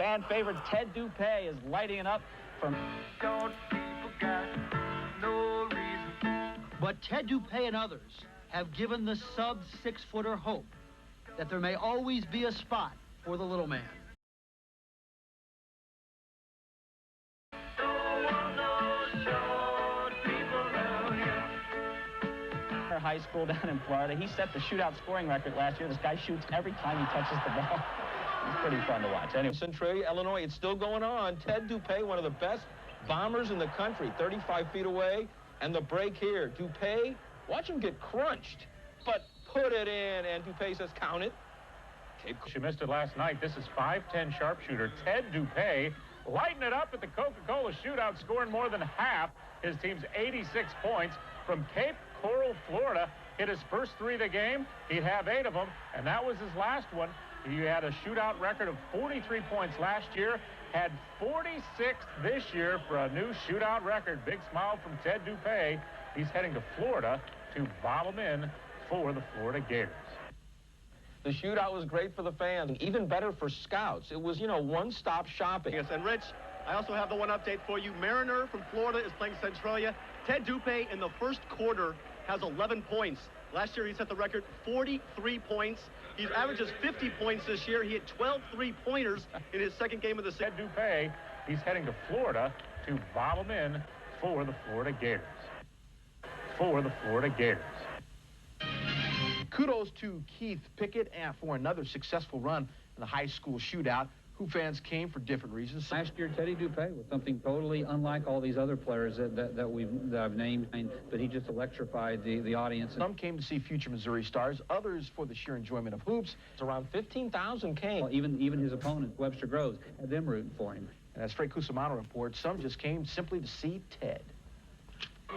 fan favorite Ted Dupay is lighting it up from... But Ted Dupay and others have given the sub-6-footer hope that there may always be a spot for the little man. High school down in Florida. He set the shootout scoring record last year. This guy shoots every time he touches the ball. It's pretty fun to watch. Anyway, Centralia, Illinois, it's still going on. Ted Dupay, one of the best bombers in the country, 35 feet away, and the break here. Dupay, watch him get crunched, but put it in, and Dupay says, count it. She missed it last night. This is 5'10" sharpshooter Ted Dupay lighting it up at the Coca-Cola shootout, scoring more than half his team's 86 points from Cape Coral, Florida. Hit his first 3 of the game. He'd have 8 of them, and that was his last one. He had a shootout record of 43 points last year, had 46 this year for a new shootout record. Big smile from Ted Dupay. He's heading to Florida to bomb them in for the Florida Gators. The shootout was great for the fans, even better for scouts. It was, you know, one-stop shopping. Yes, and Rich, I also have the one update for you. Marner from Florida is playing Centralia. Ted Dupay in the first quarter has 11 points. Last year he set the record 43 points. He averages 50 points this year. He had 12 three-pointers in his second game of the season. Ted Dupay, he's heading to Florida to bomb them in for the Florida Gators. For the Florida Gators. Kudos to Keith Pickett and for another successful run in the high school shootout. Who fans came for different reasons. Last year, Teddy Dupay was something totally unlike all these other players that I've named, but he just electrified the audience. Some came to see future Missouri stars, others for the sheer enjoyment of hoops. It's around 15,000 came. Well, even his opponent, Webster Groves, had them rooting for him. And as Frank Cusimano reports, some just came simply to see Ted.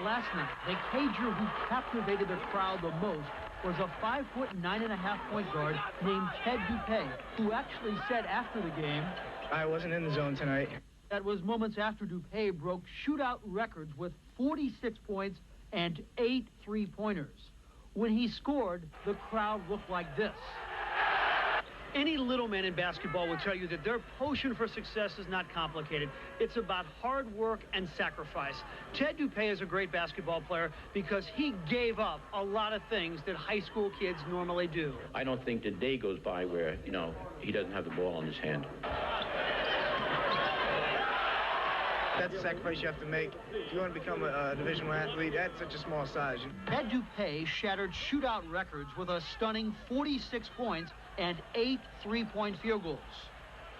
Last night, the Cager who captivated the crowd the most was a 5'9.5" point guard named Ted Dupay, who actually said after the game, I wasn't in the zone tonight. That was moments after Dupay broke shootout records with 46 points and 8 three-pointers. When he scored, the crowd looked like this. Any little man in basketball will tell you that their potion for success is not complicated. It's about hard work and sacrifice. Ted Dupay is a great basketball player because he gave up a lot of things that high school kids normally do. I don't think the day goes by where, you know, he doesn't have the ball in his hand. That's a sacrifice you have to make. If you want to become a Division I athlete at such a small size. Ted Dupay shattered shootout records with a stunning 46 points and 8 three-point field goals.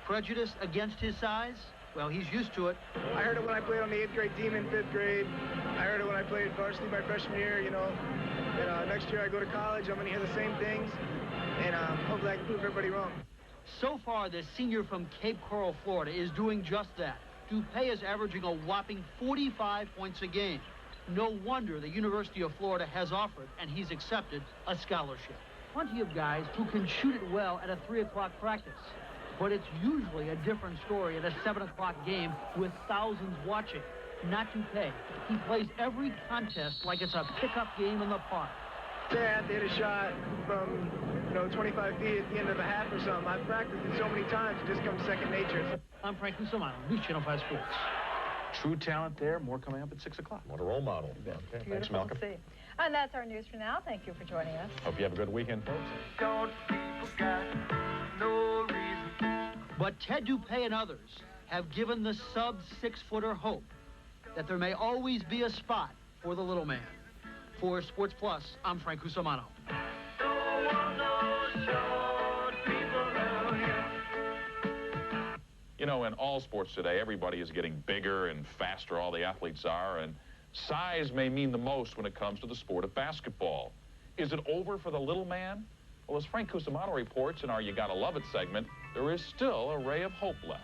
Prejudice against his size? Well, he's used to it. I heard it when I played on the 8th grade team in 5th grade. I heard it when I played varsity my freshman year, you know. And next year I go to college, I'm going to hear the same things. And hopefully I can prove everybody wrong. So far, the senior from Cape Coral, Florida, is doing just that. Dupay is averaging a whopping 45 points a game. No wonder the University of Florida has offered, and he's accepted, a scholarship. Plenty of guys who can shoot it well at a 3 o'clock practice. But it's usually a different story at a 7 o'clock game with thousands watching. Not Dupay. He plays every contest like it's a pickup game in the park. Say I had to hit a shot from, 25 feet at the end of a half or something. I've practiced it so many times, it just comes second nature. I'm Frank Cusimano, News Channel 5 Sports. True talent there. More coming up at 6 o'clock. What a role model. Okay, thanks, Malcolm. To see. And that's our news for now. Thank you for joining us. Hope you have a good weekend, folks. Don't people got no reason. But Ted Dupay and others have given the sub-6-footer hope that there may always be a spot for the little man. For Sports Plus, I'm Frank Cusimano. You know, in all sports today, everybody is getting bigger and faster, all the athletes are, and size may mean the most when it comes to the sport of basketball. Is it over for the little man? Well, as Frank Cusimano reports in our You Gotta Love It segment, there is still a ray of hope left.